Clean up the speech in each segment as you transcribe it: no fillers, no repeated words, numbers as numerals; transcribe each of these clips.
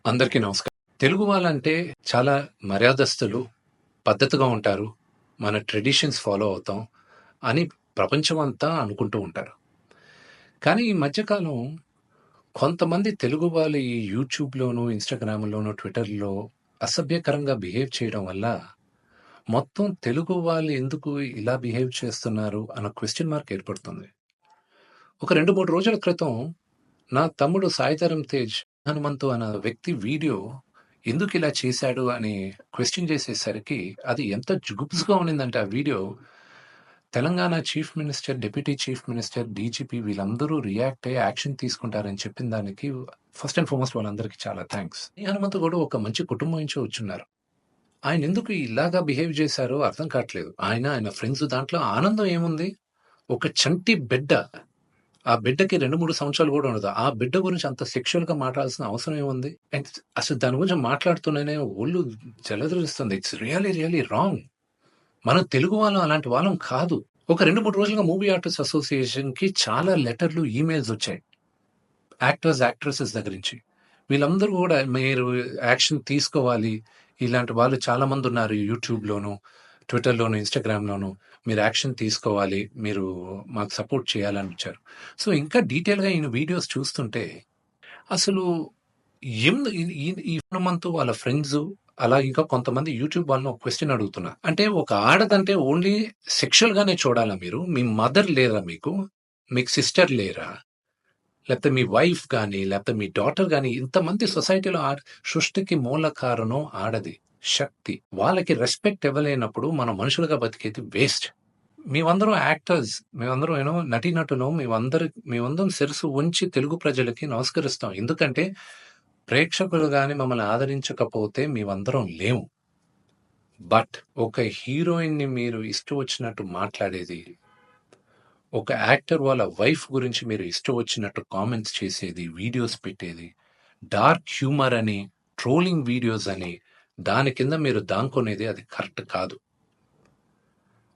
అందరికీ నమస్కారం. తెలుగు వాళ్ళంటే చాలా మర్యాదస్తులు, పద్ధతిగా ఉంటారు. మన ట్రెడిషన్స్ ఫాలో అవుతాం అని ప్రపంచమంతా అనుకుంటూ ఉంటారు. కానీ ఈ మధ్యకాలం కొంతమంది తెలుగు వాళ్ళు ఈ యూట్యూబ్‌లోను, ఇన్‌స్టాగ్రామ్‌లోను, ట్విట్టర్‌లో అసభ్యకరంగా బిహేవ్ చేయడం వల్ల మొత్తం తెలుగు వాళ్ళు ఎందుకు ఇలా బిహేవ్ చేస్తున్నారు అన్న క్వెషన్ మార్క్ ఏర్పడుతుంది. ఒక 2, 3 రోజుల క్రితం నా తమ్ముడు 'సాయిధరమ్ తేజ్' హనుమంతు అన్న వ్యక్తి వీడియో ఎందుకిలా చేశాడు అని క్వెషన్ చేసేసరికి అది ఎంత జుగుప్స్‌గా ఉండిందంటే ఆ video, Telangana chief minister, deputy chief minister, DGP వీళ్ళందరూ రియాక్ట్ అయ్యి యాక్షన్ తీసుకుంటారని చెప్పిన దానికి ఫస్ట్ అండ్ ఫార్మోస్ట్ వాళ్ళందరికీ చాలా థాంక్స్. ఈ హనుమంతు గూడా ఒక మంచి కుటుంబం నుంచి వచ్చున్నారు. ఆయనెందుకు ఇలాగా బిహేవ్ చేశారో అర్థం కాట్లేదు. ఆయన ఫ్రెండ్స్ దాంట్లో ఆనందం ఏముంది? ఒక చంటి బిడ్డ. ఆ బిడ్డకి 2, 3 సంవత్సరాలు గూడా ఉండదు. ఆ బిడ్డ గురించి అంత సెక్సువల్‌గా మాట్లాడాల్సిన అవసరం ఏముంది? అండ్ అసలు దాని గురించి మాట్లాడుతూనే ఒళ్ళు జలధరిస్తుంది. It's really wrong. మనం తెలుగు వాళ్ళం అలాంటి వాళ్ళం కాదు. ఒక 2, 3 రోజులుగా మూవీ ఆర్టిస్ట్ అసోసియేషన్‌కి చాలా లెటర్‌లు, ఈమెయిల్స్ వచ్చాయి. యాక్టర్స్, యాక్ట్రెసెస్ దగ్గర నుంచి. వీళ్ళందరూ గూడా మీరు యాక్షన్ తీసుకోవాలి. ఇలాంటి వాళ్ళు చాలా మందున్నారు యూట్యూబ్‌లోను, ట్విట్టర్‌లోను, ఇన్‌స్టాగ్రామ్‌లోను. మీరు యాక్షన్ తీసుకోవాలి. మీరు మాకు సపోర్ట్ చేయాలని వచ్చారు. సో, ఇంకా డీటెయిల్‌గా ఈయన వీడియోస్ చూస్తుంటే అసలు ఈ హనుమంతు వాళ్ళ ఫ్రెండ్సు, అలా ఇంకా కొంతమంది యూట్యూబ్ వాళ్ళని ఒక క్వెషన్ అడుగుతున్నా. అంటే ఒక ఆడదంటే ఓన్లీ సెక్షువల్‌గానే చూడాలా మీరు? మీ మదర్ లేరా మీకు? మీకు సిస్టర్ లేరా? లేకపోతే మీ వైఫ్ గాని, లేకపోతే మీ డాటర్ గాని, ఇంతమంది సొసైటీలో సృష్టికి మూల కారణం ఆడది. శక్తి. వాళ్ళకి రెస్పెక్ట్ ఇవ్వలేనప్పుడు మనం మనుషులుగా బతికేది వేస్ట్. మేమందరం యాక్టర్స్. మేమందరం నటీనటులం. మేమందరం శిరస్సు వంచి తెలుగు ప్రజలకి నమస్కరిస్తాం. ఎందుకంటే ప్రేక్షకులు గాని మమ్మల్ని ఆదరించకపోతే మేమందరం లేము. బట్ ఒక హీరోయిన్‌ని మీరు ఇష్టం వచ్చినట్టు మాట్లాడేది, ఒక యాక్టర్ వాళ్ళ వైఫ్ గురించి మీరు ఇష్టం వచ్చినట్టు కామెంట్స్ చేసేది, వీడియోస్ పెట్టేది, డార్క్ హ్యూమర్ అని, ట్రోలింగ్ వీడియోస్ అని, దాని కింద మీరు దాంకునేది అది కరెక్ట్ కాదు.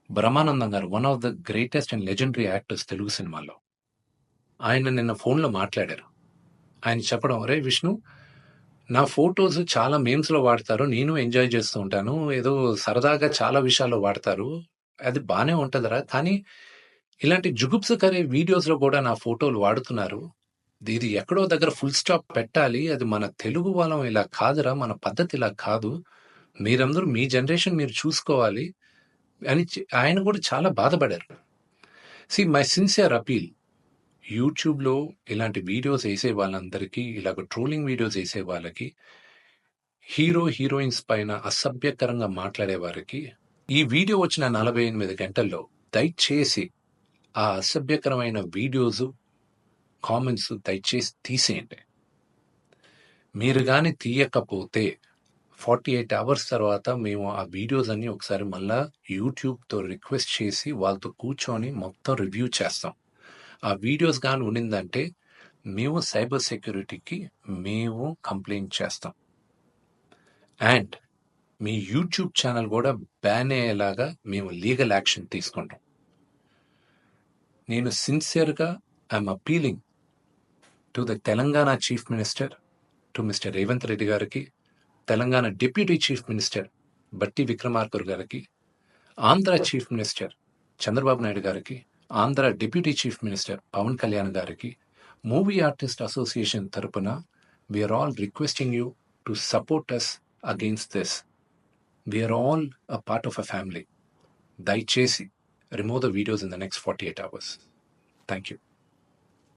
బ్రహ్మానందం గారు one of the greatest and legendary actors Telugu సినిమాలో. ఆయన నిన్న ఫోన్‌లో మాట్లాడారు. ఆయన చెప్పడం, "ఒరేయ్ విష్ణు, నా ఫోటోస్ చాలా మీమ్స్‌లో వాడతారు. నేను ఎంజాయ్ చేస్తూ ఉంటాను. ఏదో సరదాగా చాలా విషయాల్లో వాడతారు. అది బానే ఉంటదిరా. కానీ ఇలాంటి జుగుప్సకర వీడియోస్‌లో కూడా నా ఫోటోలు వాడుతున్నారు. ఇది ఎక్కడో దగ్గర ఫుల్ స్టాప్ పెట్టాలి. అది మన తెలుగు వాళ్ళం ఇలా కాదురా. మన పద్ధతి ఇలా కాదు. మీరందరూ మీ జనరేషన్ మీరు చూసుకోవాలి" అని ఆయన కూడా చాలా బాధపడారు. మై సిన్సియర్ అపీల్, యూట్యూబ్‌లో ఇలాంటి వీడియోస్ ఏసే వాళ్ళందరికీ, ఇలాగ ట్రోలింగ్ వీడియోస్ ఏసే వాళ్ళకి, హీరోయిన్స్ పైన అసభ్యకరంగా మాట్లాడే వారికి, ఈ వీడియో వచ్చిన 48 గంటల్లో దయచేసి ఆ అసభ్యకరమైన వీడియోస్, కామెంట్స్ దయచేసి తీసేయండి. మీరు గాని తీయకపోతే 48 అవర్స్ తర్వాత మేము ఆ వీడియోస్ అన్నీ ఒకసారి మళ్ళా యూట్యూబ్‌తో రిక్వెస్ట్ చేసి వాళ్ళతో కూర్చొని మొత్తం రివ్యూ చేస్తాం. ఆ వీడియోస్ గాని ఉండిందంటే మేము సైబర్ సెక్యూరిటీకి కంప్లెయింట్ చేస్తాం. అండ్ మీ యూట్యూబ్ ఛానల్ కూడా బ్యాన్ అయ్యేలాగా మేము లీగల్ యాక్షన్ తీసుకుంటాం. నేను సిన్సియర్‌గా I'm appealing to the Telangana chief minister, to mister Revanth Reddy గారికి, Telangana deputy chief minister Bhatti Vikramarka గారికి, ఆంధ్ర చీఫ్ మినిస్టర్ చంద్రబాబు నాయుడు గారికి, Andhra deputy chief minister Pawan Kalyan గారికి, మూవీ ఆర్టిస్ట్ అసోసియేషన్ తరపున we're all requesting you to support us against this. We're all a part of a family. దయచేసి remove the videos in the next 48 hours. Thank you.